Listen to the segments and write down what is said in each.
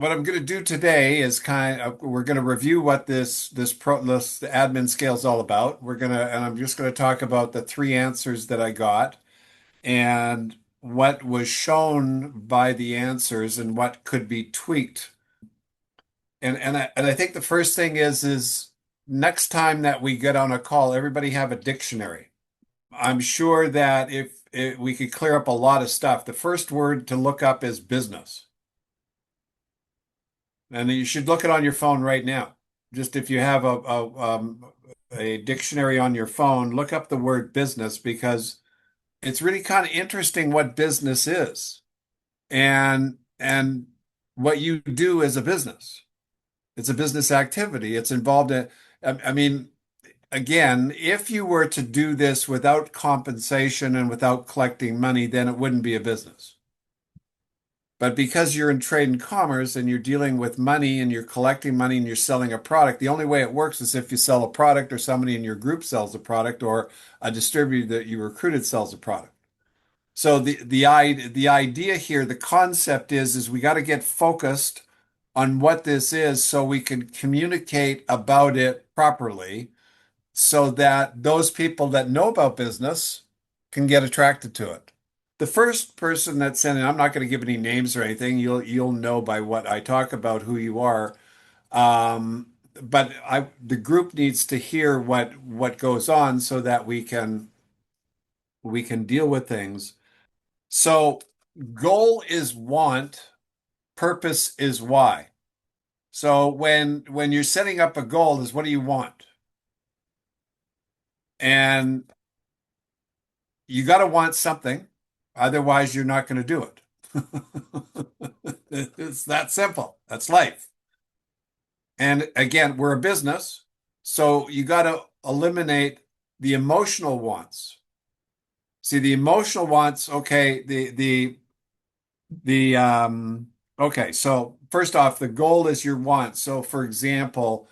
What I'm going to do today is we're going to review what this admin scale is all about. And I'm just going to talk about the three answers that I got and what was shown by the answers and what could be tweaked. And I think the first thing is next time that we get on a call, everybody have a dictionary. I'm sure that if we could clear up a lot of stuff. The first word to look up is business. And you should look it on your phone right now. Just if you have a dictionary on your phone, look up the word business because it's really kind of interesting what business is and what you do as a business. It's a business activity. It's involved in, I mean, again, if you were to do this without compensation and without collecting money, then it wouldn't be a business. But because you're in trade and commerce and you're dealing with money and you're collecting money and you're selling a product, the only way it works is if you sell a product or somebody in your group sells a product or a distributor that you recruited sells a product. So the idea here, the concept is we got to get focused on what this is so we can communicate about it properly so that those people that know about business can get attracted to it. The first person that sent in, I'm not going to give any names or anything. You'll know by what I talk about who you are. But the group needs to hear what goes on so that we can deal with things. So goal is want, purpose is why. So when you're setting up a goal is what do you want? And you got to want something, otherwise you're not going to do it. It's that simple. That's life. And again, we're a business, so you got to eliminate the emotional wants. See, the emotional wants, okay, okay, so first off, the goal is your want. So for example,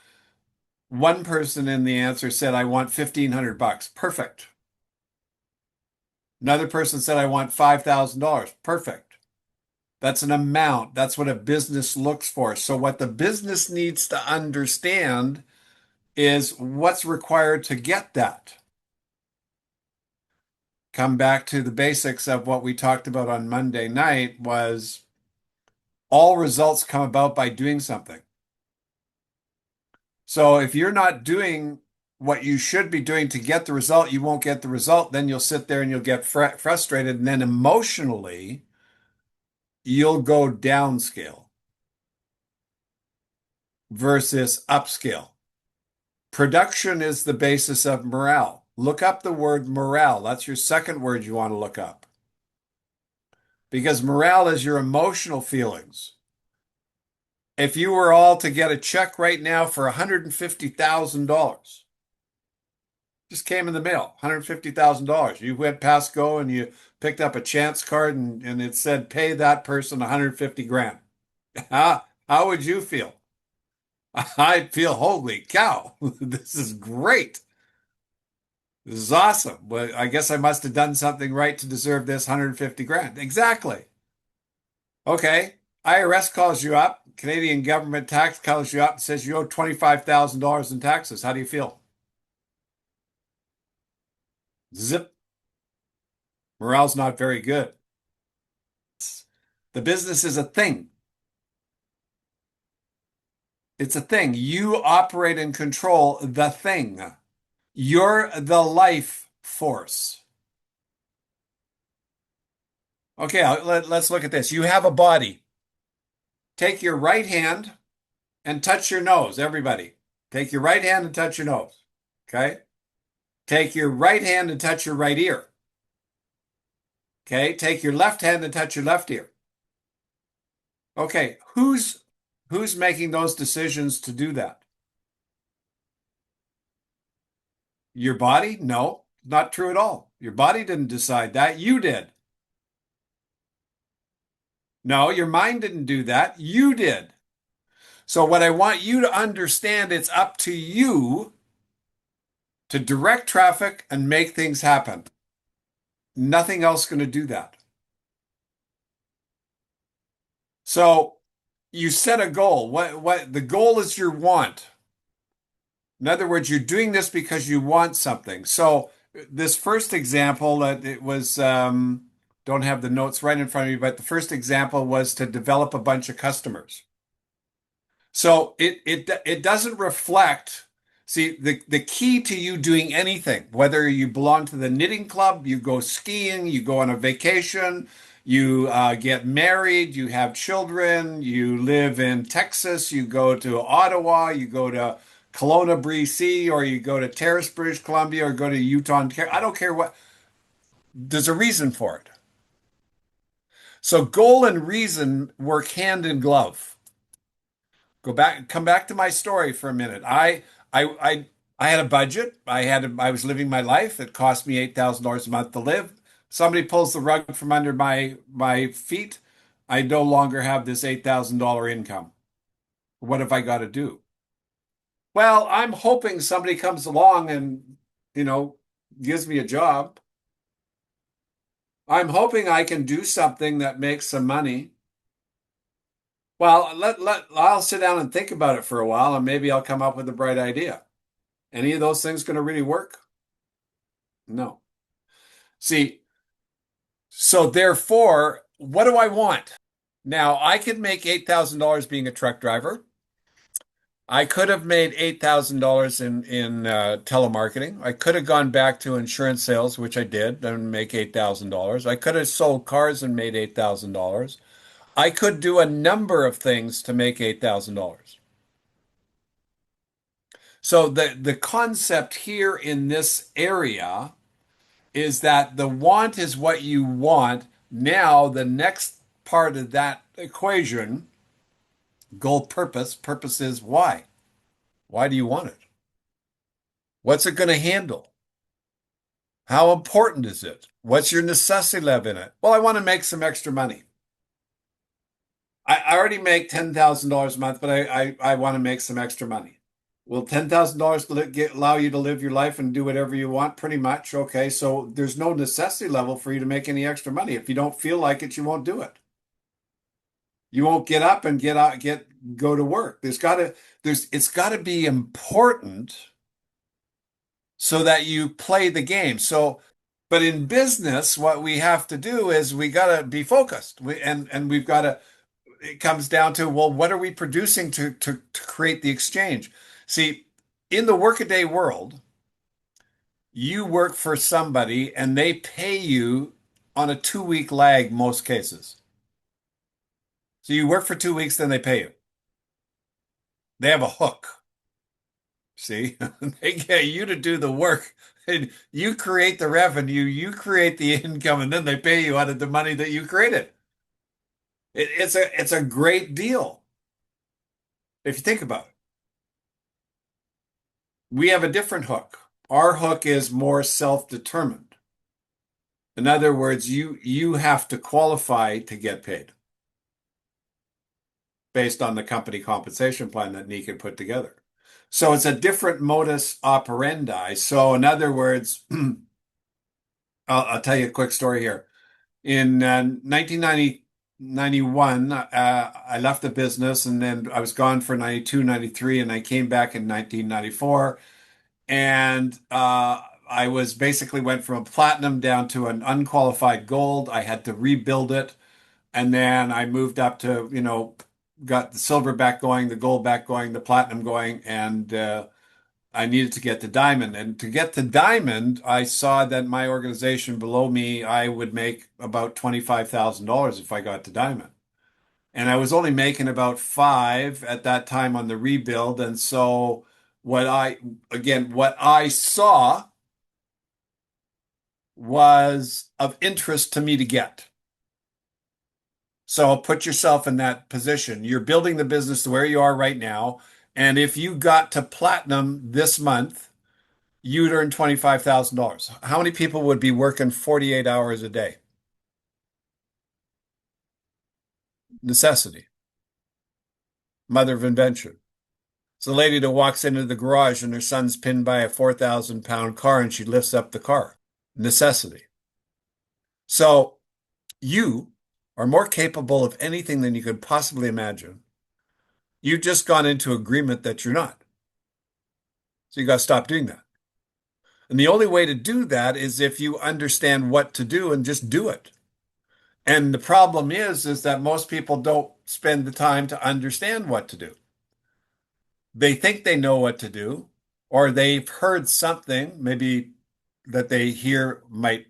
one person in the answer said, I want 1,500 bucks. Perfect. Another person said, I want $5,000. Perfect. That's an amount. That's what a business looks for. So what the business needs to understand is what's required to get that. Come back to the basics of what we talked about on Monday night was all results come about by doing something. So if you're not doing what you should be doing to get the result, you won't get the result. Then you'll sit there and you'll get frustrated. And then emotionally, you'll go downscale versus upscale. Production is the basis of morale. Look up the word morale. That's your second word you want to look up. Because morale is your emotional feelings. If you were all to get a check right now for $150,000, just came in the mail, $150,000. You went past go and you picked up a chance card and it said pay that person 150 grand. How would you feel? I'd feel, holy cow, this is great. This is awesome. Well, I guess I must have done something right to deserve this 150 grand. Exactly. Okay. IRS calls you up, Canadian government tax calls you up and says you owe $25,000 in taxes. How do you feel? Zip. Morale's not very good. The business is a thing. It's a thing. You operate and control the thing. You're the life force. Okay, let's look at this. You have a body. Take your right hand and touch your nose, everybody. Take your right hand and touch your nose. Okay? Take your right hand and touch your right ear. Okay? Take your left hand and touch your left ear. Okay, who's making those decisions to do that? Your body? No, not true at all. Your body didn't decide that. You did. No, your mind didn't do that. You did. So what I want you to understand, it's up to you to direct traffic and make things happen. Nothing else going to do that. So You set a goal. What the goal is your want. In other words, you're doing this because you want something. So this first example that it was don't have the notes right in front of me, but the first example was to develop a bunch of customers. So it doesn't reflect. See, the key to you doing anything, whether you belong to the knitting club, you go skiing, you go on a vacation, you get married, you have children, you live in Texas, you go to Ottawa, you go to Kelowna, BC, or you go to Terrace, British Columbia, or go to Utah. I don't care what. There's a reason for it. So goal and reason work hand in glove. Come back to my story for a minute. I, I, I had a budget. I was living my life. It cost me $8,000 a month to live. Somebody pulls the rug from under my feet. I no longer have this $8,000 income. What have I got to do? Well, I'm hoping somebody comes along and, you know, gives me a job. I'm hoping I can do something that makes some money. Well, I'll sit down and think about it for a while, and maybe I'll come up with a bright idea. Any of those things going to really work? No. See, so therefore, what do I want? Now, I could make $8,000 being a truck driver. I could have made $8,000 in telemarketing. I could have gone back to insurance sales, which I did, and make $8,000. I could have sold cars and made $8,000. I could do a number of things to make $8,000. So the concept here in this area is that the want is what you want. Now, the next part of that equation, goal purpose, purpose is why. Why do you want it? What's it going to handle? How important is it? What's your necessity level in it? Well, I want to make some extra money. I already make $10,000 a month, but I want to make some extra money. Will $10,000 allow you to live your life and do whatever you want? Pretty much. Okay. So there's no necessity level for you to make any extra money. If you don't feel like it, you won't do it. You won't get up and go to work. It's got to be important so that you play the game. So, but in business, what we have to do is we got to be focused. And we've got to, it comes down to, well, what are we producing to create the exchange? See, in the workaday world, you work for somebody and they pay you on a 2 week lag most cases. So you work for 2 weeks, then they pay you. They have a hook. See, they get you to do the work and you create the revenue, you create the income, and then they pay you out of the money that you created. It's a great deal if you think about it. We have a different hook. Our hook is more self-determined. In other words, you have to qualify to get paid based on the company compensation plan that Nick had put together. So it's a different modus operandi. So in other words, I'll tell you a quick story here. In 1991, I left the business and then I was gone for 92, 93, and I came back in 1994. And I was basically went from a platinum down to an unqualified gold. I had to rebuild it. And then I moved up to, got the silver back going, the gold back going, the platinum going, and I needed to get to diamond. And to get to diamond, I saw that my organization below me, I would make about $25,000 if I got to diamond. And I was only making about five at that time on the rebuild. And so what I saw was of interest to me to get. So put yourself in that position. You're building the business to where you are right now. And if you got to platinum this month, you'd earn $25,000. How many people would be working 48 hours a day? Necessity, mother of invention. It's a lady that walks into the garage and her son's pinned by a 4,000-pound car and she lifts up the car. Necessity. So you are more capable of anything than you could possibly imagine. You've just gone into agreement that you're not. So you got to stop doing that. And the only way to do that is if you understand what to do and just do it. And the problem is that most people don't spend the time to understand what to do. They think they know what to do, or they've heard something, maybe that they hear might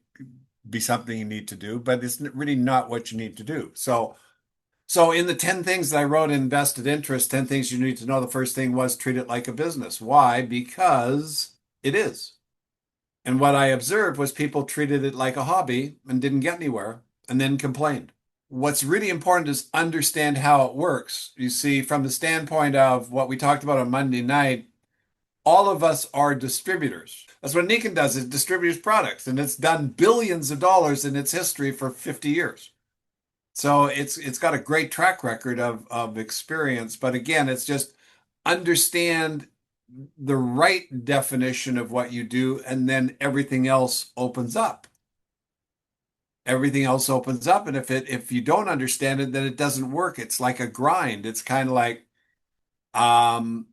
be something you need to do, but it's really not what you need to do. So in the 10 things that I wrote in Vested Interest, 10 things you need to know, the first thing was treat it like a business. Why? Because it is. And what I observed was people treated it like a hobby and didn't get anywhere and then complained. What's really important is understand how it works. You see, from the standpoint of what we talked about on Monday night, all of us are distributors. That's what Nikon does, it distributes products, and it's done billions of dollars in its history for 50 years. So it's got a great track record of experience. But again, it's just understand the right definition of what you do, and then everything else opens up. Everything else opens up, and if you don't understand it, then it doesn't work. It's like a grind. It's kind of like um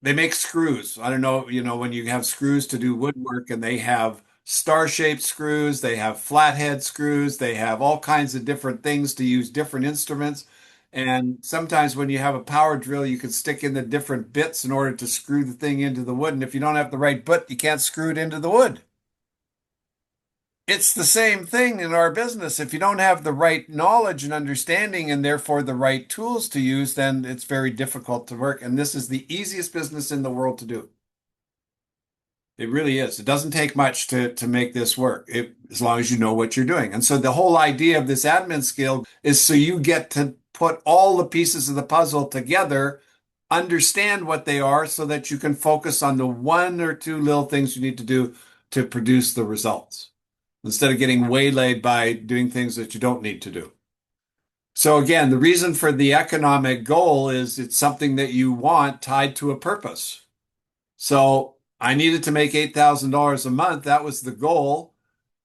they make screws. I don't know, when you have screws to do woodwork, and they have star-shaped screws, they have flathead screws, they have all kinds of different things to use different instruments. And sometimes when you have a power drill, you can stick in the different bits in order to screw the thing into the wood. And if you don't have the right bit, you can't screw it into the wood. It's the same thing in our business. If you don't have the right knowledge and understanding and therefore the right tools to use, then it's very difficult to work. And this is the easiest business in the world to do. It really is. It doesn't take much to make this work, as long as you know what you're doing. And so the whole idea of this admin skill is so you get to put all the pieces of the puzzle together, understand what they are, so that you can focus on the one or two little things you need to do to produce the results, instead of getting waylaid by doing things that you don't need to do. So again, the reason for the economic goal is it's something that you want tied to a purpose. So I needed to make $8,000 a month. That was the goal.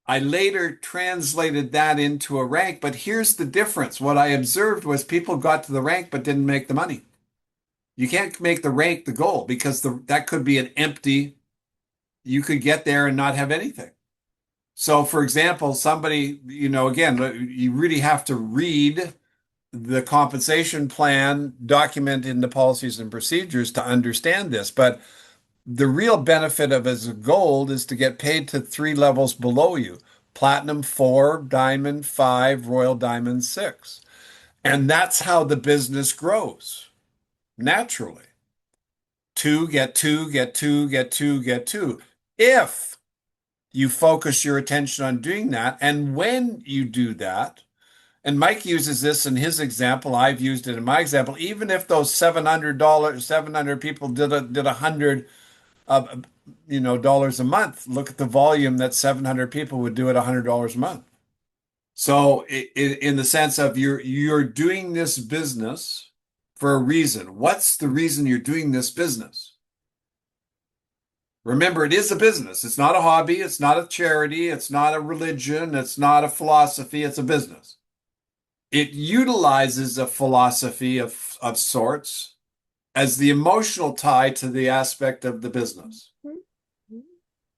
I later translated that into a rank, but here's the difference. What I observed was people got to the rank but didn't make the money. You can't make the rank the goal, because that could be an empty, you could get there and not have anything. So, for example, somebody, again, you really have to read the compensation plan document in the policies and procedures to understand this. But the real benefit of as a gold is to get paid to 3 levels below you: platinum 4, diamond 5, royal diamond 6. And that's how the business grows naturally. Two, get two, get two, get two, get two. If you focus your attention on doing that, and when you do that, and Mike uses this in his example, I've used it in my example, even if those $700, 700 people did 100 dollars a month, look at the volume that 700 people would do at $100 a month. So in the sense of you're doing this business for a reason. What's the reason you're doing this business? Remember, it is a business. It's not a hobby. It's not a charity. It's not a religion. It's not a philosophy. It's a business. It utilizes a philosophy of sorts as the emotional tie to the aspect of the business.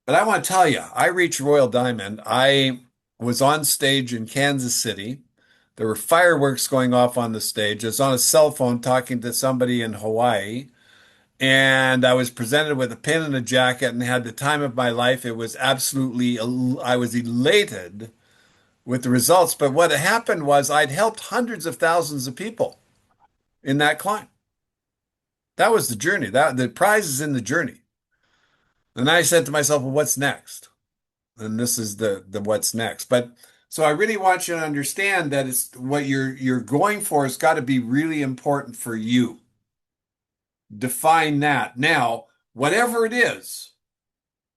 But I want to tell you, I reached Royal Diamond. I was on stage in Kansas City. There were fireworks going off on the stage. I was on a cell phone talking to somebody in Hawaii, and I was presented with a pin and a jacket and had the time of my life. It was absolutely, I was elated with the results. But what had happened was I'd helped hundreds of thousands of people in that climb. That was the journey. That the prize is in the journey. And I said to myself, well, what's next? And this is the what's next. But so I really want you to understand that it's what you're going for has got to be really important for you. Define that. Now, whatever it is,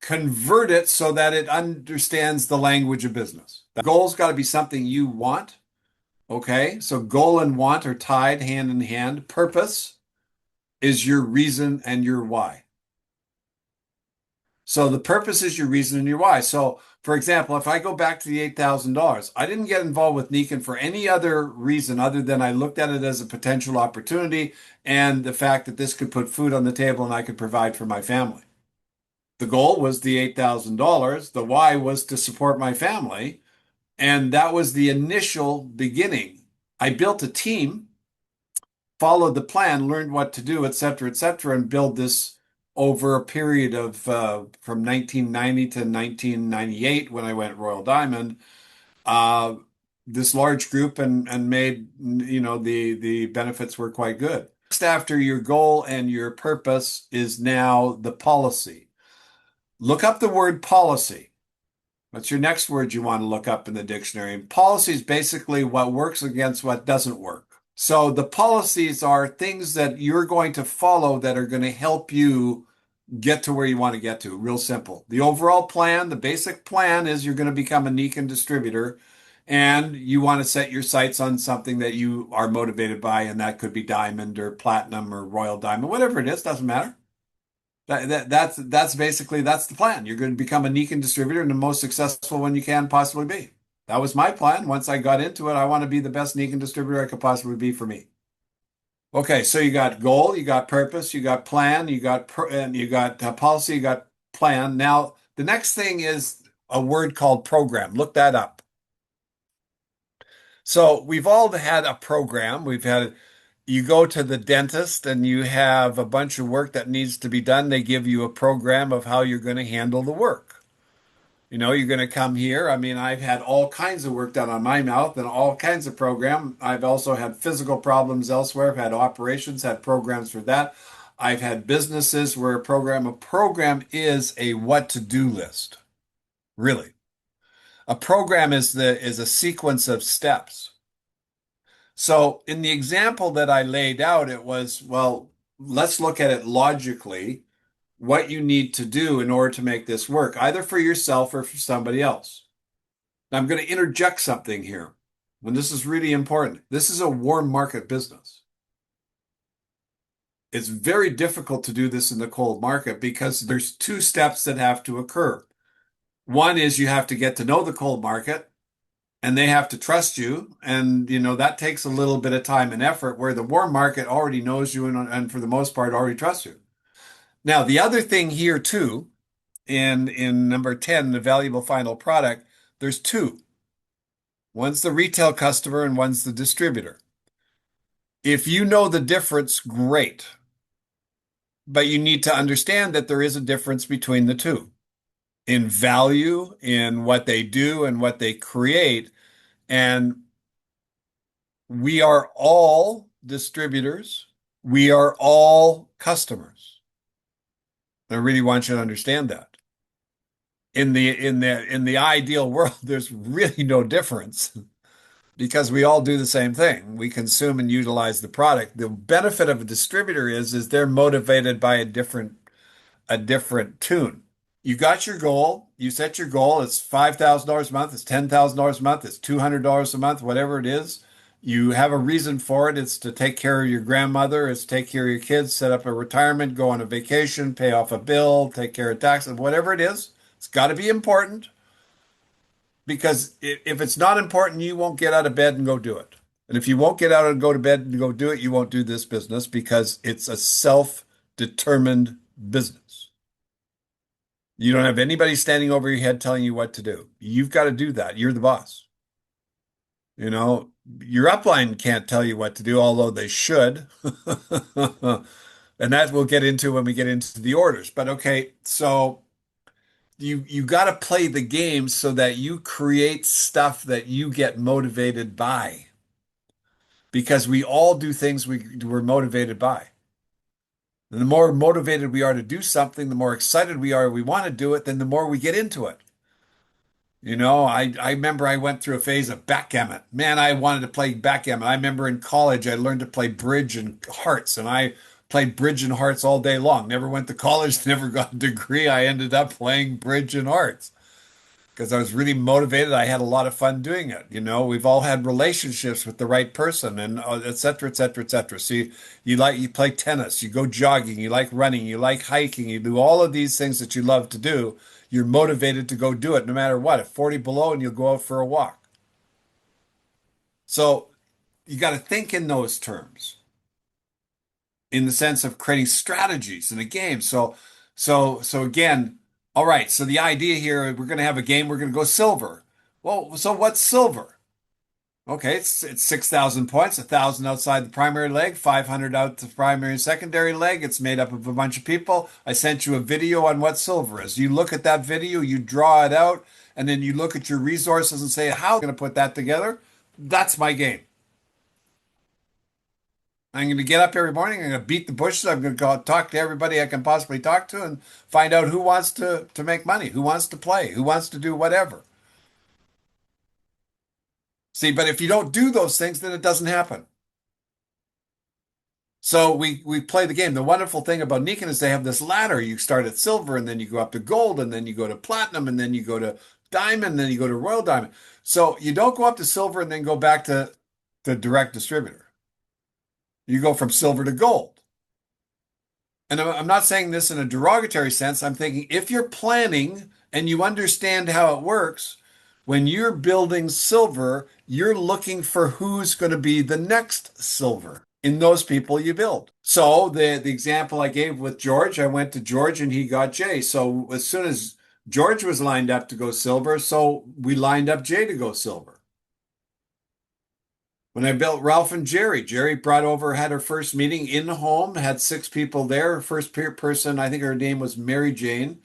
convert it so that it understands the language of business. The goal's got to be something you want. Okay, so goal and want are tied hand in hand. Purpose is your reason and your why. So the purpose is your reason and your why. So, for example, if I go back to the $8,000, I didn't get involved with Nikon for any other reason other than I looked at it as a potential opportunity and the fact that this could put food on the table and I could provide for my family. The goal was the $8,000. The why was to support my family. And that was the initial beginning. I built a team, followed the plan, learned what to do, et cetera, and build this over a period of from 1990 to 1998 when I went Royal Diamond. Uh, this large group and made the benefits were quite good. Next after your goal and your purpose is now the policy. Look up the word policy. What's your next word you want to look up in the dictionary? And policy is basically what works against what doesn't work. So the policies are things that you're going to follow that are going to help you get to where you want to get to. Real simple. The overall plan, the basic plan is you're going to become a Nikon distributor and you want to set your sights on something that you are motivated by, and that could be diamond or platinum or royal diamond, whatever it is, doesn't matter. That's basically that's the plan. You're going to become a Nikon distributor and the most successful one you can possibly be. That was my plan. Once I got into it, I want to be the best Nikon distributor I could possibly be for me. Okay, so you got goal, you got purpose, you got plan, and you got policy, you got plan. Now, the next thing is a word called program. Look that up. So we've all had a program. You go to the dentist and you have a bunch of work that needs to be done. They give you a program of how you're going to handle the work. You're going to come here. I mean, I've had all kinds of work done on my mouth and all kinds of program. I've also had physical problems elsewhere. I've had operations, had programs for that. I've had businesses where a program is a what to do list. Really. A program is a sequence of steps. So in the example that I laid out, it was, well, let's look at it logically, what you need to do in order to make this work, either for yourself or for somebody else. Now, I'm going to interject something here, and this is really important. This is a warm market business. It's very difficult to do this in the cold market because there's two steps that have to occur. One is you have to get to know the cold market and they have to trust you. And, that takes a little bit of time and effort where the warm market already knows you and for the most part already trusts you. Now, the other thing here too, in number 10, the valuable final product, there's two. One's the retail customer and one's the distributor. If you know the difference, great. But you need to understand that there is a difference between the two in value, in what they do and what they create. And we are all distributors. We are all customers. I really want you to understand that. In the ideal world, there's really no difference because we all do the same thing. We consume and utilize the product. The benefit of a distributor is they're motivated by a different tune. You got your goal. You set your goal. It's $5,000 a month. It's $10,000 a month. It's $200 a month, whatever it is. You have a reason for it. It's to take care of your grandmother. It's to take care of your kids, set up a retirement, go on a vacation, pay off a bill, take care of taxes, whatever it is. It's got to be important because if it's not important, you won't get out of bed and go do it. And if you won't get out and go to bed and go do it, you won't do this business because it's a self-determined business. You don't have anybody standing over your head telling you what to do. You've got to do that. You're the boss. Your upline can't tell you what to do, although they should. And that we'll get into when we get into the orders. But okay, so you got to play the game so that you create stuff that you get motivated by. Because we all do things we're motivated by. And the more motivated we are to do something, the more excited we want to do it, then the more we get into it. I remember I went through a phase of backgammon. Man, I wanted to play backgammon. I remember in college I learned to play bridge and hearts, and I played bridge and hearts all day long. Never went to college, never got a degree. I ended up playing bridge and hearts because I was really motivated. I had a lot of fun doing it. We've all had relationships with the right person and et cetera, et cetera, et cetera. So you play tennis, you go jogging, you like running, you like hiking, you do all of these things that you love to do. You're motivated to go do it no matter what. At 40 below and you'll go out for a walk. So you got to think in those terms, in the sense of creating strategies in a game. So again, all right. So the idea here, we're going to have a game. We're going to go silver. Well, so what's silver? Okay, it's 6,000 points, 1,000 outside the primary leg, 500 out the primary and secondary leg. It's made up of a bunch of people. I sent you a video on what silver is. You look at that video, you draw it out, and then you look at your resources and say, how am I going to put that together? That's my game. I'm going to get up every morning. I'm going to beat the bushes. I'm going to go talk to everybody I can possibly talk to and find out who wants to make money, who wants to play, who wants to do whatever. See, but if you don't do those things, then it doesn't happen. So we play the game. The wonderful thing about Nikan is they have this ladder. You start at silver, and then you go up to gold, and then you go to platinum, and then you go to diamond, and then you go to royal diamond. So you don't go up to silver and then go back to the direct distributor. You go from silver to gold. And I'm not saying this in a derogatory sense. I'm thinking if you're planning and you understand how it works, when you're building silver, you're looking for who's going to be the next silver in those people you build. So the example I gave with George, I went to George and he got Jay. So as soon as George was lined up to go silver, so we lined up Jay to go silver. When I built Ralph and Jerry, Jerry brought over, had her first meeting in the home, had six people there. Her first person, I think her name was Mary Jane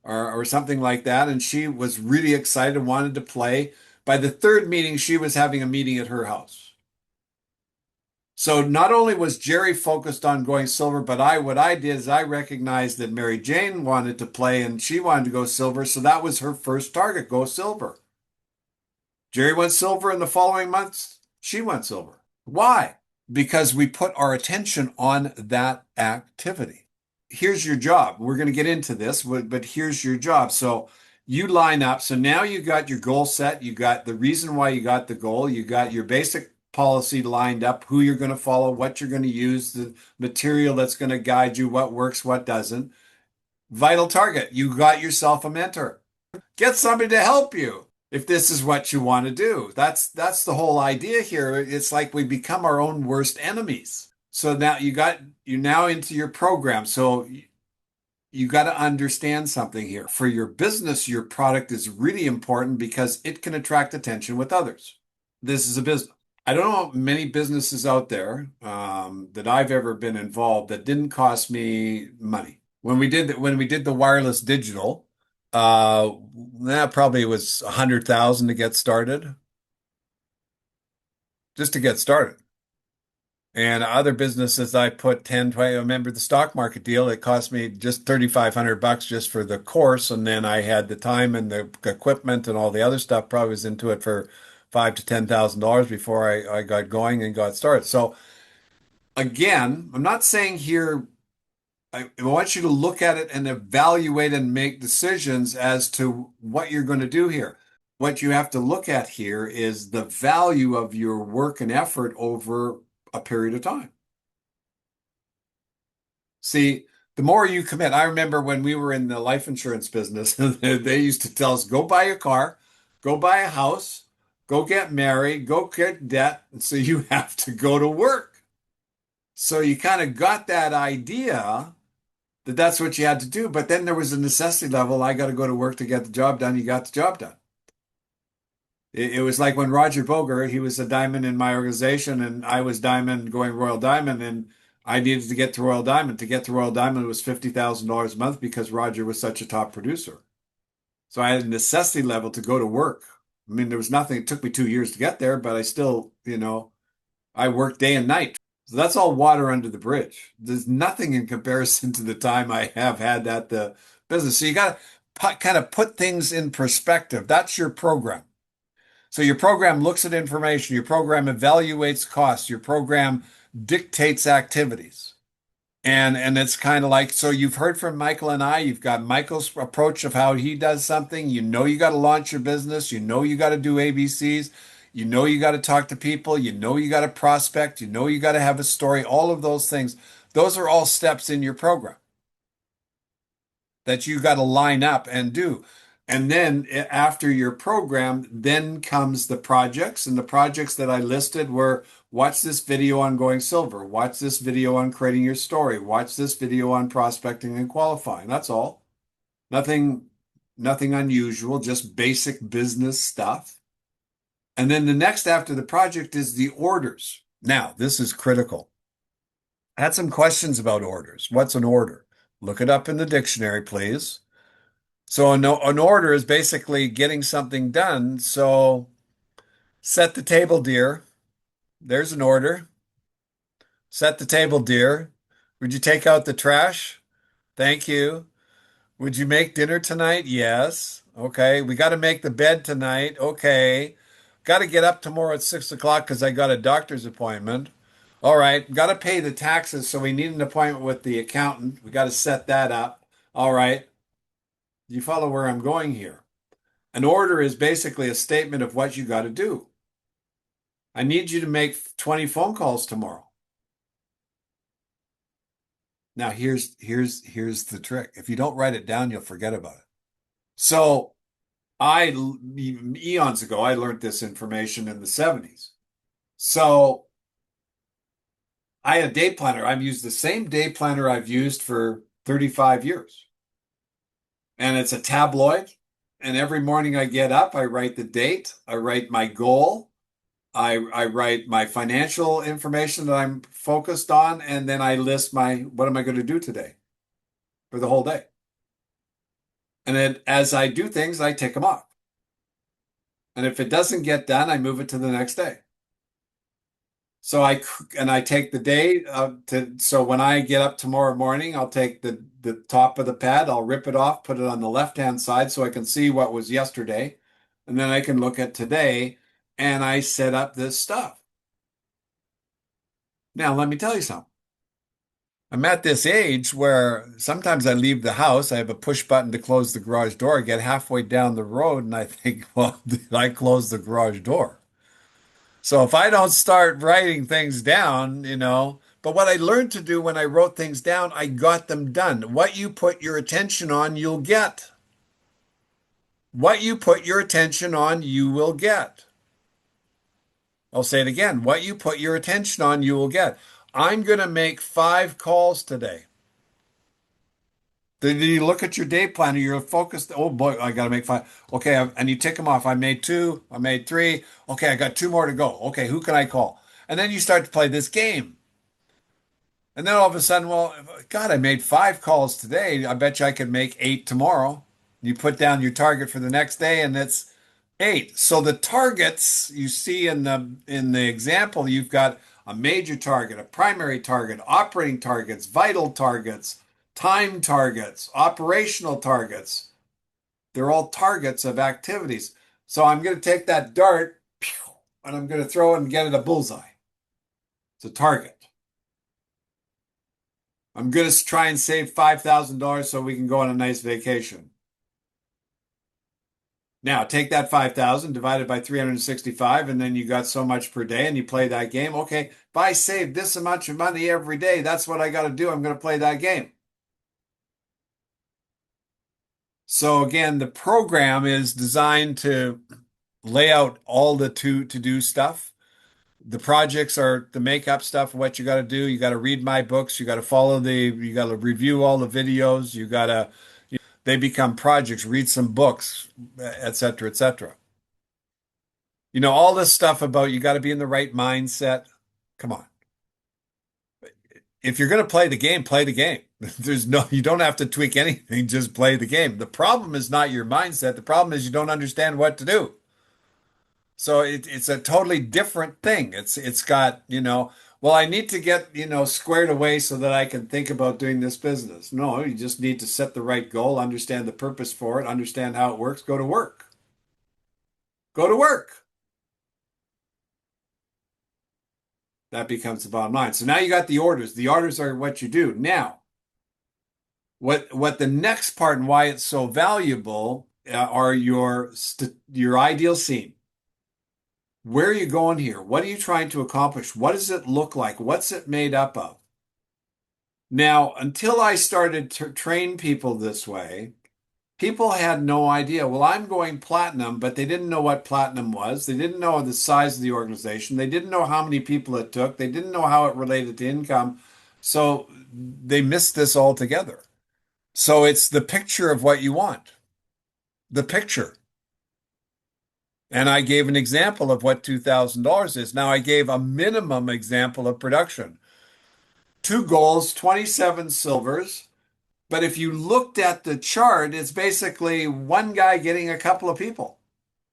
or something like that. And she was really excited and wanted to play. By the third meeting, she was having a meeting at her house. So not only was Jerry focused on going silver, but what I did is I recognized that Mary Jane wanted to play and she wanted to go silver. So that was her first target, go silver. Jerry went silver in the following months. She went silver. Why? Because we put our attention on that activity. Here's your job. We're going to get into this, but here's your job. So you line up. So now you got your goal set. You got the reason why you got the goal. You got your basic policy lined up, who you're going to follow, what you're going to use, the material that's going to guide you, what works, what doesn't. Vital target. You got yourself a mentor. Get somebody to help you if this is what you want to do. That's the whole idea here. It's like we become our own worst enemies. So now you're now into your program. So you got to understand something here. For your business, your product is really important because it can attract attention with others. This is a business. I don't know many businesses out there that I've ever been involved that didn't cost me money. When we did the wireless digital, that probably was 100,000 to get started, just to get started. And other businesses I put 10, 20, I remember the stock market deal, it cost me just 3,500 bucks just for the course. And then I had the time and the equipment and all the other stuff, probably was into it for five to $10,000 before I got going and got started. So again, I'm not saying here I want you to look at it and evaluate and make decisions as to what you're going to do here. What you have to look at here is the value of your work and effort over a period of time. See, the more you commit, I remember when we were in the life insurance business, they used to tell us, go buy a car, go buy a house, go get married, go get debt. And so you have to go to work. So you kind of got that idea that that's what you had to do. But then there was a necessity level. I got to go to work to get the job done. You got the job done. It was like when Roger Boger, he was a diamond in my organization and I was diamond going Royal Diamond and I needed to get to Royal Diamond. To get to Royal Diamond was $50,000 a month because Roger was such a top producer. So I had a necessity level to go to work. I mean, there was nothing, it took me 2 years to get there, but I still, I worked day and night. So that's all water under the bridge. There's nothing in comparison to the time I have had at the business. So you got to kind of put things in perspective. That's your program. So your program looks at information, your program evaluates costs, your program dictates activities. And it's kind of like, so you've heard from Michael and I, you've got Michael's approach of how he does something. You know you got to launch your business, you know you got to do ABCs, you know you got to talk to people, you know you got to prospect, you know you got to have a story, all of those things. Those are all steps in your program that you got to line up and do. And then after your program, then comes the projects. And the projects that I listed were watch this video on going silver, watch this video on creating your story, watch this video on prospecting and qualifying. That's all. Nothing, nothing unusual, just basic business stuff. And then the next after the project is the orders. Now, this is critical. I had some questions about orders. What's an order? Look it up in the dictionary, please. So an order is basically getting something done. So set the table, dear. There's an order. Set the table, dear. Would you take out the trash? Thank you. Would you make dinner tonight? Yes. Okay. We got to make the bed tonight. Okay. Got to get up tomorrow at 6 o'clock because I got a doctor's appointment. All right. Got to pay the taxes. So we need an appointment with the accountant. We got to set that up. All right. You follow where I'm going here? An order is basically a statement of what you got to do. I need you to make 20 phone calls tomorrow. Now here's the trick. If you don't write it down, you'll forget about it. So I eons ago, I learned this information in the 70s. So I had a day planner. I've used the same day planner I've used for 35 years. And it's a tabloid. And every morning I get up, I write the date, I write my goal, I write my financial information that I'm focused on, and then I list my what am I going to do today for the whole day. And then as I do things, I tick them off. And if it doesn't get done, I move it to the next day. So I take the day so when I get up tomorrow morning, I'll take the top of the pad, I'll rip it off, put it on the left-hand side so I can see what was yesterday, and then I can look at today and I set up this stuff. Now, let me tell you something. I'm at this age where sometimes I leave the house, I have a push button to close the garage door, I get halfway down the road and I think, well, did I close the garage door? So if I don't start writing things down, but what I learned to do when I wrote things down, I got them done. What you put your attention on, you'll get. What you put your attention on, you will get. I'll say it again. What you put your attention on, you will get. I'm going to make 5 calls today. Then you look at your day planner, you're focused. Oh boy, I got to make 5. Okay, and you tick them off. I made 2, I made 3. Okay, I got 2 more to go. Okay, who can I call? And then you start to play this game. And then all of a sudden, well, God, I made 5 calls today. I bet you I could make 8 tomorrow. You put down your target for the next day, and it's 8. So the targets you see in the example, you've got a major target, a primary target, operating targets, vital targets, time targets, operational targets. They're all targets of activities. So I'm going to take that dart and I'm going to throw it and get it a bullseye. It's a target. I'm going to try and save $5,000 so we can go on a nice vacation. Now, take that 5,000 divided by 365, and then you got so much per day, and you play that game. Okay, if I save this amount of money every day, that's what I got to do. I'm going to play that game. So again, the program is designed to lay out all the to-do stuff. The projects are the makeup stuff, what you got to do. You got to read my books. You got to you got to review all the videos. They become projects, read some books, et cetera, et cetera. All this stuff about you got to be in the right mindset. Come on. If you're going to play the game, play the game. You don't have to tweak anything, just play the game. The problem is not your mindset. The problem is you don't understand what to do. So it's a totally different thing. It's got, well, I need to get, squared away so that I can think about doing this business. No, you just need to set the right goal, understand the purpose for it, understand how it works, go to work. Go to work. That becomes the bottom line. So now you got the orders. The orders are what you do. Now, what the next part and why it's so valuable are your ideal scene. Where are you going here? What are you trying to accomplish? What does it look like? What's it made up of? Now, until I started to train people this way, people had no idea. Well, I'm going platinum, but they didn't know what platinum was. They didn't know the size of the organization. They didn't know how many people it took. They didn't know how it related to income. So they missed this altogether. So it's the picture of what you want, the picture. And I gave an example of what $2,000 is. Now I gave a minimum example of production. Two golds, 27 silvers. But if you looked at the chart, it's basically one guy getting a couple of people.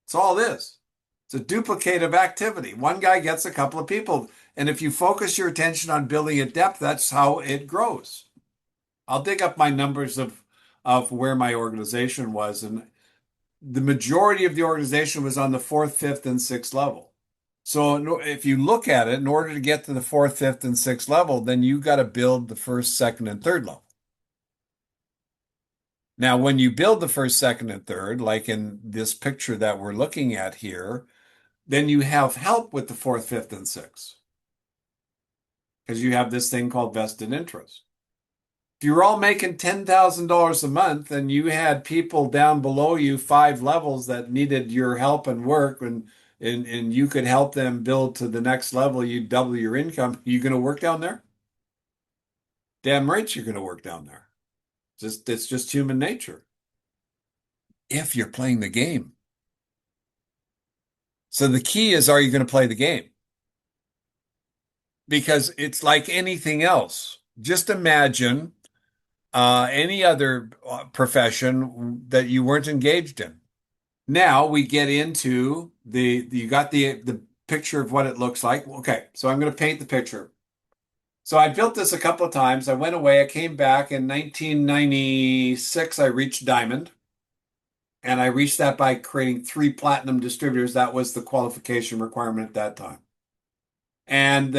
That's all it is. It's a duplicative activity. One guy gets a couple of people. And if you focus your attention on building a depth, that's how it grows. I'll dig up my numbers of where my organization was. And the majority of the organization was on the fourth, fifth, and sixth level. So if you look at it, in order to get to the fourth, fifth, and sixth level, then you got to build the first, second, and third level. Now, when you build the first, second, and third, like in this picture that we're looking at here, then you have help with the fourth, fifth, and sixth because you have this thing called vested interest. If you were all making $10,000 a month and you had people down below you 5 levels that needed your help and work and you could help them build to the next level, you double your income, you going to work down there? Damn right you're going to work down there. It's just human nature if you're playing the game. So the key is, are you going to play the game? Because it's like anything else. Just imagine any other profession that you weren't engaged in. Now we get into you got the picture of what it looks like. Okay, so I'm going to paint the picture. So I built this a couple of times. I went away. I came back in 1996. I reached diamond, and I reached that by creating 3 platinum distributors. That was the qualification requirement at that time. And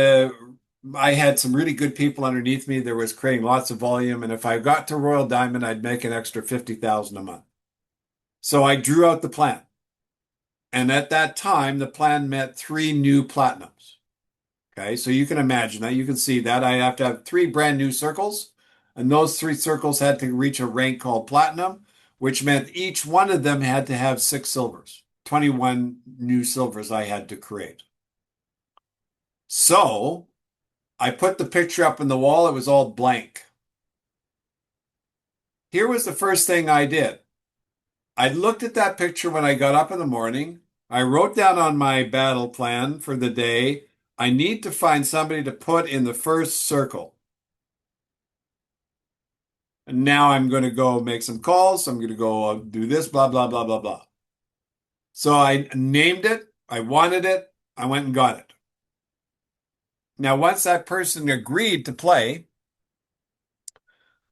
I had some really good people underneath me. There was creating lots of volume, and if I got to Royal Diamond, I'd make an extra 50,000 a month. So I drew out the plan. And at that time, the plan meant 3 new platinums. Okay, so you can imagine that. You can see that. I have to have 3 brand new circles, and those 3 circles had to reach a rank called platinum, which meant each one of them had to have 6 silvers. 21 new silvers I had to create. So I put the picture up on the wall. It was all blank. Here was the first thing I did. I looked at that picture when I got up in the morning. I wrote down on my battle plan for the day, I need to find somebody to put in the first circle. And now I'm going to go make some calls. I'm going to go do this, blah, blah, blah, blah, blah. So I named it. I wanted it. I went and got it. Now, once that person agreed to play,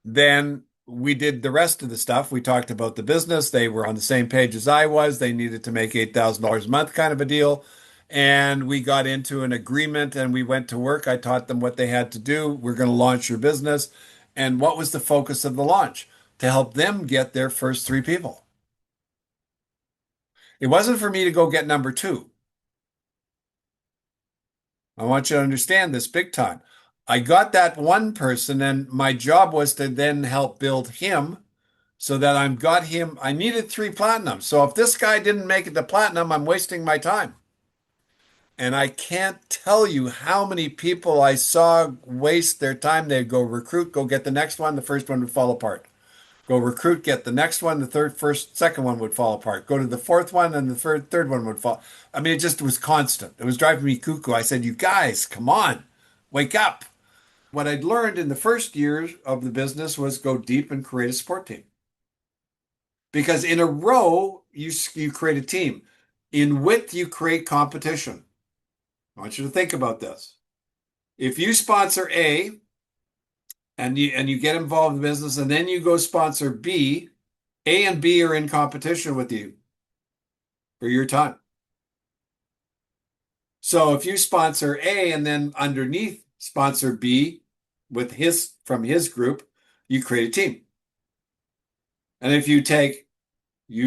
then we did the rest of the stuff. We talked about the business. They were on the same page as I was. They needed to make $8,000 a month kind of a deal. And we got into an agreement and we went to work. I taught them what they had to do. We're going to launch your business. And what was the focus of the launch? To help them get their first 3 people. It wasn't for me to go get number 2. I want you to understand this big time. I got that one person, and my job was to then help build him so that I got him. I needed 3 platinums. So if this guy didn't make it to platinum, I'm wasting my time. And I can't tell you how many people I saw waste their time. They'd go recruit, go get the next one. The first one would fall apart. Go recruit, get the next one. Second one would fall apart. Go to the fourth one, and the third one would fall. I mean, it just was constant. It was driving me cuckoo. I said, "You guys, come on, wake up." What I'd learned in the first years of the business was go deep and create a support team. Because in a row, you create a team. In width, you create competition. I want you to think about this. If you sponsor A and you get involved in the business and then you go sponsor B, A and B are in competition with you for your time. So if you sponsor A and then underneath sponsor B with his from his group, you create a team. And if you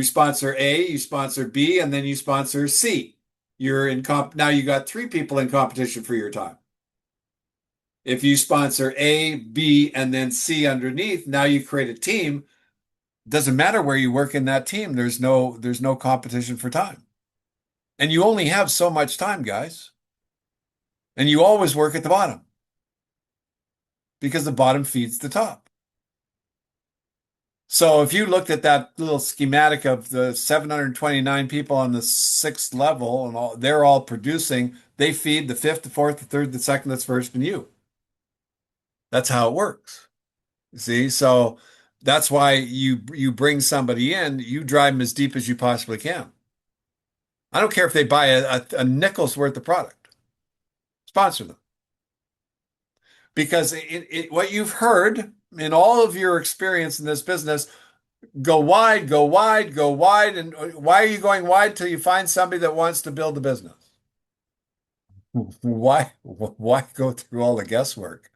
sponsor A, you sponsor B, and then you sponsor C, you're in comp now you got three people in competition for your time. If you sponsor A, B, and then C underneath, now you create a team. Doesn't matter where you work in that team, there's no competition for time. And you only have so much time, guys. And you always work at the bottom because the bottom feeds the top. So if you looked at that little schematic of the 729 people on the sixth level and they're all producing, they feed the fifth, the fourth, the third, the second, that's first, and you. That's how it works. See, so that's why you bring somebody in, you drive them as deep as you possibly can. I don't care if they buy a nickel's worth of product. Sponsor them. Because what you've heard in all of your experience in this business, go wide, go wide, go wide. And why are you going wide till you find somebody that wants to build a business? Why go through all the guesswork?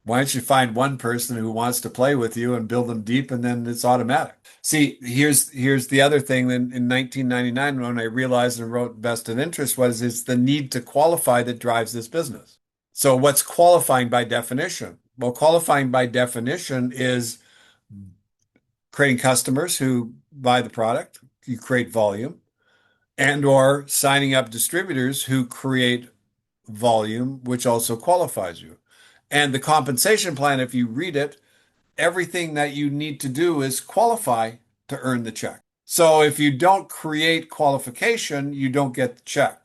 Why don't you find one person who wants to play with you and build them deep and then it's automatic? See, here's the other thing. In 1999, when I realized and wrote Vested Interest was it's the need to qualify that drives this business. So what's qualifying by definition? Well, qualifying by definition is creating customers who buy the product, you create volume, and or signing up distributors who create volume, which also qualifies you. And the compensation plan, if you read it, everything that you need to do is qualify to earn the check. So if you don't create qualification, you don't get the check.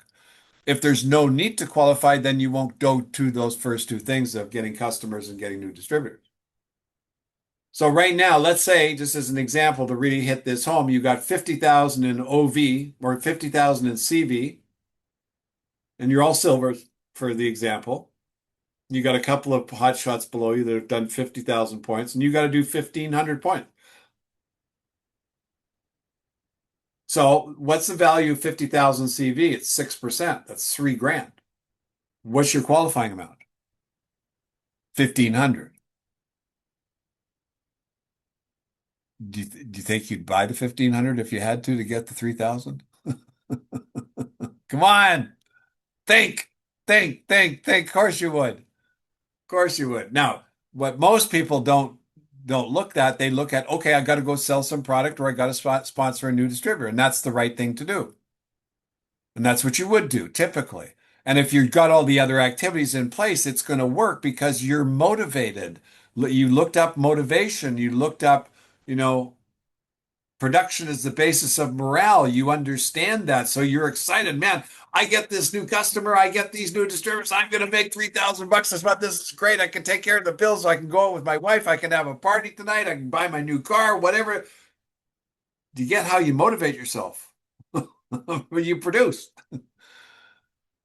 If there's no need to qualify, then you won't go to those first two things of getting customers and getting new distributors. So right now, let's say, just as an example to really hit this home, you got 50,000 in OV or 50,000 in CV, and you're all silver for the example. You got a couple of hot shots below you that have done 50,000 points, and you got to do 1,500 points. So what's the value of 50,000 CV? It's 6%. That's 3 grand. What's your qualifying amount? 1,500. Do you think you'd buy the 1,500 if you had to get the 3,000? Come on. Think, think. Of course you would. Of course you would. Now, what most people don't look at, they look at, okay, I got to go sell some product or I got to sponsor a new distributor, and that's the right thing to do. And that's what you would do typically. And if you've got all the other activities in place, it's going to work because you're motivated. You looked up motivation. You looked up, you know, production is the basis of morale. You understand that. So you're excited, man. I get this new customer. I get these new distributors. I'm going to make 3,000 bucks this month. This is great. I can take care of the bills. I can go out with my wife. I can have a party tonight. I can buy my new car, whatever. Do you get how you motivate yourself when you produce?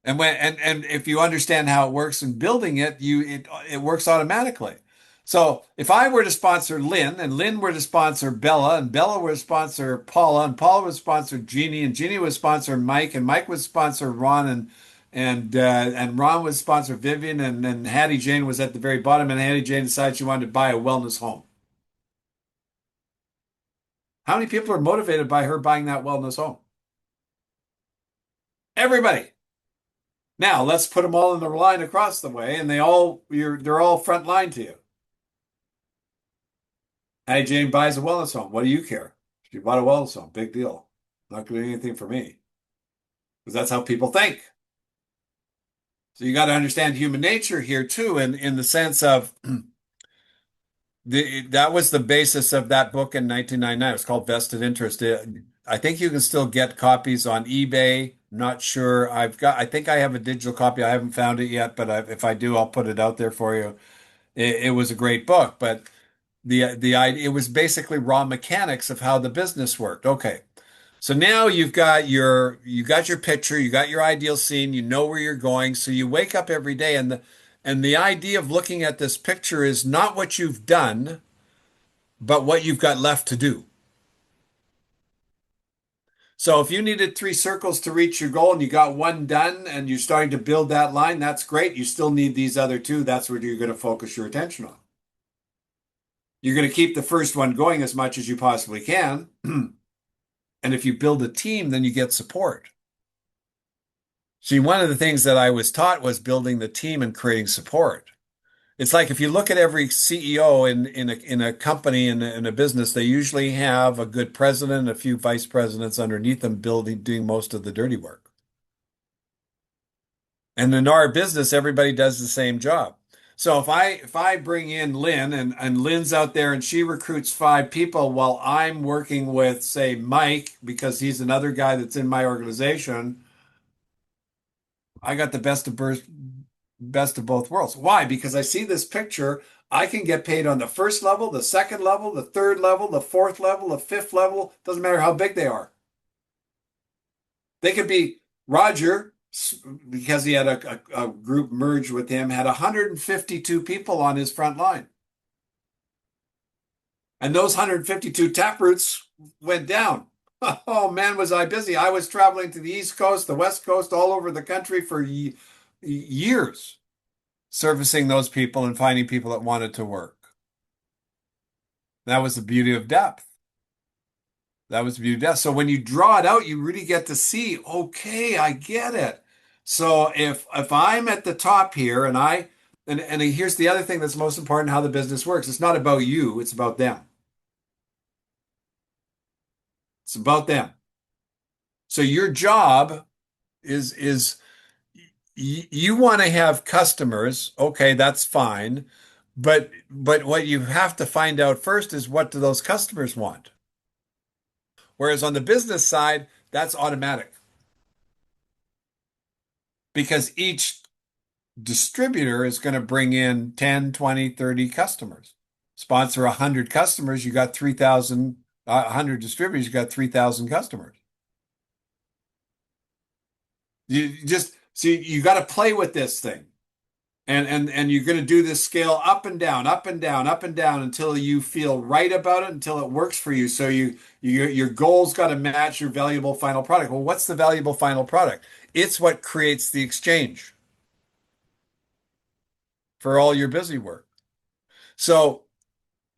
And if you understand how it works in building it, it works automatically. So if I were to sponsor Lynn, and Lynn were to sponsor Bella, and Bella were to sponsor Paula, and Paula would sponsor Jeannie, and Jeannie would sponsor Mike, and Mike would sponsor Ron, and Ron would sponsor Vivian, and then Hattie Jane was at the very bottom, and Hattie Jane decided she wanted to buy a wellness home. How many people are motivated by her buying that wellness home? Everybody. Now let's put them all in the line across the way, and they're all front line to you. Hey, Jane buys a wellness home. What do you care? She bought a wellness home. Big deal. Not going to do anything for me. Because that's how people think. So you got to understand human nature here too, in the sense of that was the basis of that book in 1999. It was called Vested Interest. I think you can still get copies on eBay. Not sure. I think I have a digital copy. I haven't found it yet, but if I do, I'll put it out there for you. It was a great book, but the idea, it was basically raw mechanics of how the business worked. Okay. So now you got your picture, you got your ideal scene, you know where you're going. So you wake up every day and the idea of looking at this picture is not what you've done, but what you've got left to do. So if you needed three circles to reach your goal and you got one done and you're starting to build that line, that's great. You still need these other two. That's where you're going to focus your attention on. You're going to keep the first one going as much as you possibly can. And if you build a team, then you get support. See, one of the things that I was taught was building the team and creating support. It's like if you look at every CEO in a company in a business, they usually have a good president, a few vice presidents underneath them doing most of the dirty work. And in our business, everybody does the same job. So if I bring in Lynn and Lynn's out there and she recruits five people while I'm working with, say, Mike, because he's another guy that's in my organization, I got the best of both worlds. Why? Because I see this picture. I can get paid on the first level, the second level, the third level, the fourth level, the fifth level. Doesn't matter how big they are. They could be Roger, because he had a group merge with him, had 152 people on his front line. And those 152 taproots went down. Oh man, was I busy. I was traveling to the East Coast, the West Coast, all over the country for years, servicing those people and finding people that wanted to work. That was the beauty of depth. That was the beauty of depth. So when you draw it out, you really get to see, okay, I get it. So if I'm at the top here and here's the other thing that's most important, how the business works. It's not about you, it's about them. It's about them. So your job is you want to have customers, okay, that's fine. But what you have to find out first is, what do those customers want? Whereas on the business side, that's automatic because each distributor is going to bring in 10, 20, 30 customers. Sponsor 100 customers, you got 3,000, 100 distributors, you got 3,000 customers. You just see, you got to play with this thing. And you're going to do this scale up and down, up and down, up and down until you feel right about it, until it works for you. So your goals got to match your valuable final product. Well, what's the valuable final product? It's what creates the exchange for all your busy work. So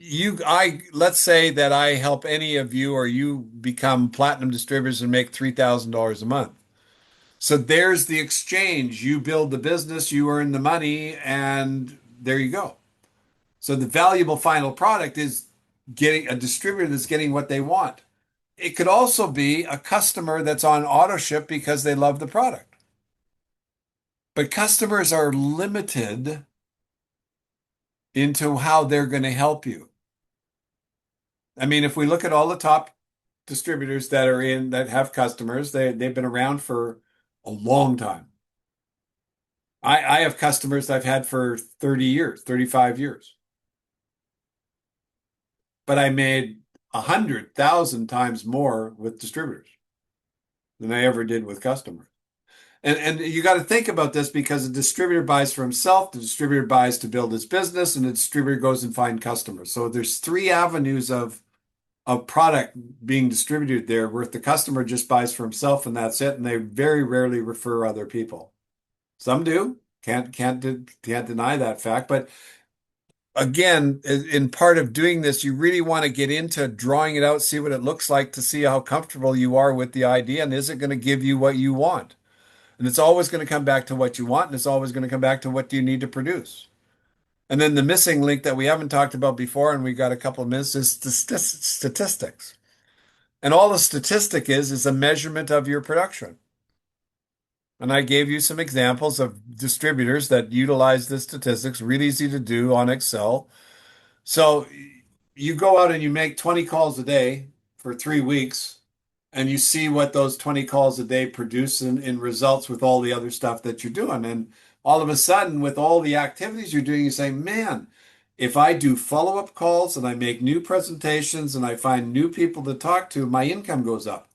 let's say that I help any of you or you become platinum distributors and make $3,000 a month. So there's the exchange. You build the business, you earn the money, and there you go. So the valuable final product is getting a distributor that's getting what they want. It could also be a customer that's on auto ship because they love the product. But customers are limited into how they're going to help you. I mean, if we look at all the top distributors that have customers, they've been around for a long time. I have customers I've had for 30 years, 35 years. But I made 100,000 times more with distributors than I ever did with customers. And you got to think about this because the distributor buys for himself, the distributor buys to build his business, and the distributor goes and find customers. So there's three avenues of product being distributed there, where the customer just buys for himself and that's it, and they very rarely refer other people. Some do, can't deny that fact, but again, in part of doing this, you really want to get into drawing it out, see what it looks like, to see how comfortable you are with the idea, and is it going to give you what you want? And it's always going to come back to what you want, and it's always going to come back to what do you need to produce. And then the missing link that we haven't talked about before, and we got a couple of minutes, is statistics. And all the statistic is a measurement of your production. And I gave you some examples of distributors that utilize the statistics, really easy to do on Excel. So you go out and you make 20 calls a day for 3 weeks, and you see what those 20 calls a day produce in results with all the other stuff that you're doing. And all of a sudden, with all the activities you're doing, you say, man, if I do follow-up calls and I make new presentations and I find new people to talk to, my income goes up.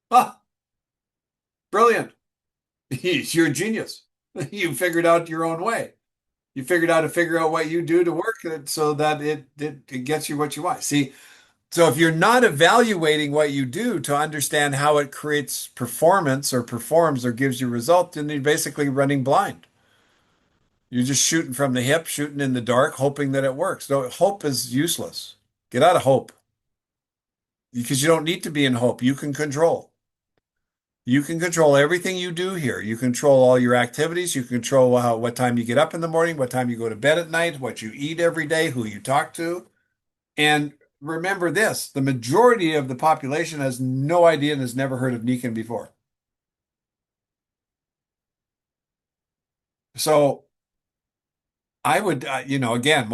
Ah, brilliant. You're a genius. You figured out your own way. You figured out to figure out what you do to work it so that it gets you what you want. See, So if you're not evaluating what you do to understand how it creates performance or performs or gives you result, then you're basically running blind. You're just shooting from the hip, shooting in the dark, hoping that it works. No, hope is useless. Get out of hope because you don't need to be in hope. You can control. You can control everything you do here. You control all your activities. You control what time you get up in the morning, what time you go to bed at night, what you eat every day, who you talk to. And remember this, the majority of the population has no idea and has never heard of Nikan before. So I would, again,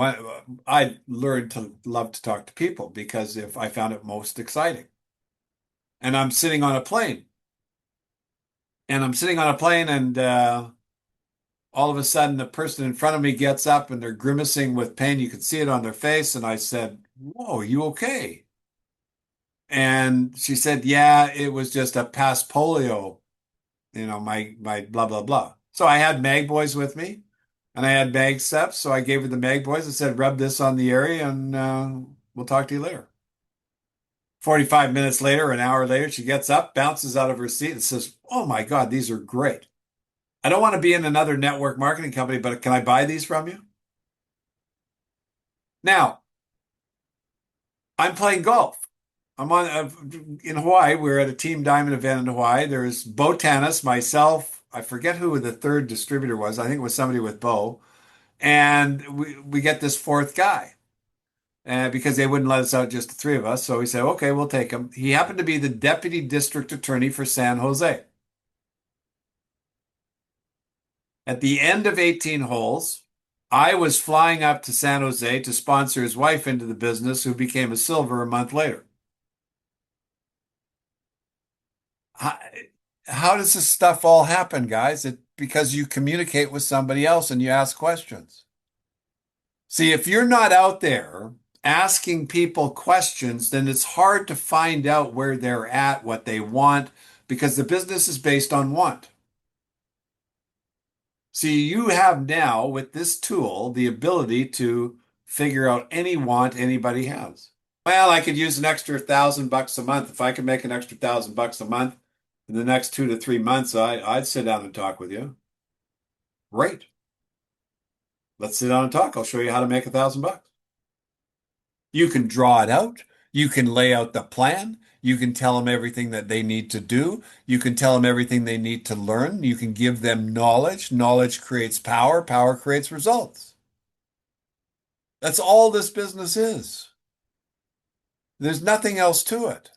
I learned to love to talk to people because if I found it most exciting. And I'm sitting on a plane and all of a sudden the person in front of me gets up and they're grimacing with pain. You could see it on their face. And I said, "Whoa, are you okay?" And she said, "Yeah, it was just a past polio, my blah, blah, blah." So I had Mag Boys with me and I had Mag Steps. So I gave her the Mag Boys and said, "Rub this on the area and we'll talk to you later." 45 minutes later, an hour later, she gets up, bounces out of her seat and says, "Oh my God, these are great. I don't want to be in another network marketing company, but can I buy these from you?" Now, I'm playing golf. I'm on in Hawaii. We're at a Team Diamond event in Hawaii. There's Bo Tanis, myself. I forget who the third distributor was. I think it was somebody with Bo. And we get this fourth guy because they wouldn't let us out, just the three of us. So we said, okay, we'll take him. He happened to be the deputy district attorney for San Jose. At the end of 18 holes, I was flying up to San Jose to sponsor his wife into the business, who became a silver a month later. How, how does this stuff all happen, guys? Because you communicate with somebody else and you ask questions. See, if you're not out there asking people questions, then it's hard to find out where they're at, what they want, because the business is based on want. See, you have now with this tool the ability to figure out any want anybody has. Well, I could use an extra $1,000 a month. If I could make an extra $1,000 a month in the next 2 to 3 months, I'd sit down and talk with you. Great. Let's sit down and talk. I'll show you how to make $1,000. You can draw it out. You can lay out the plan. You can tell them everything that they need to do. You can tell them everything they need to learn. You can give them knowledge. Knowledge creates power. Power creates results. That's all this business is. There's nothing else to it.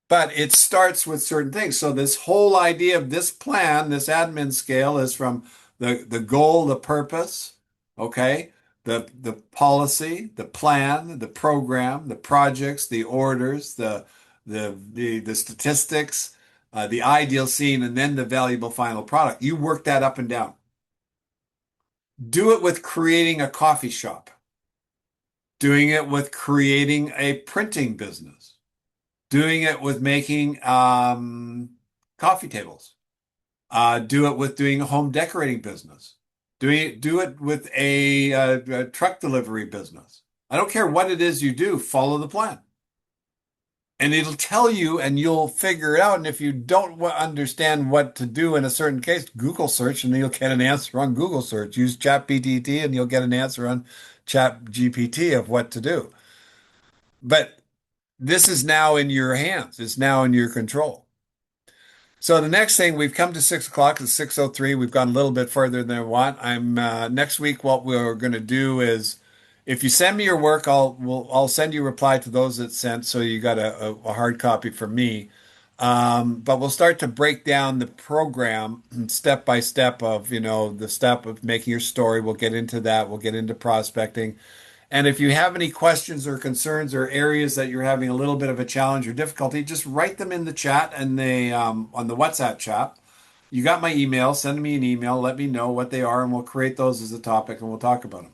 But it starts with certain things. So this whole idea of this plan, this admin scale is from the goal, the purpose, okay? The policy, the plan, the program, the projects, the orders, the statistics, the ideal scene, and then the valuable final product. You work that up and down. Do it with creating a coffee shop, doing it with creating a printing business, doing it with making coffee tables. Do it with doing a home decorating business. Do it with a truck delivery business. I don't care what it is you do, follow the plan. And it'll tell you and you'll figure it out. And if you don't understand what to do in a certain case, Google search and you'll get an answer on Google search. Use ChatGPT and you'll get an answer on ChatGPT of what to do. But this is now in your hands. It's now in your control. So the next thing, we've come to 6 o'clock. It's 6:03. We've gone a little bit further than I want. I'm next week. What we're going to do is, if you send me your work, I'll send you a reply to those that sent. So you got a hard copy from me. But we'll start to break down the program step by step of, the step of making your story. We'll get into that. We'll get into prospecting. And if you have any questions or concerns or areas that you're having a little bit of a challenge or difficulty, just write them in the chat and on the WhatsApp chat. You got my email. Send me an email. Let me know what they are, and we'll create those as a topic and we'll talk about them.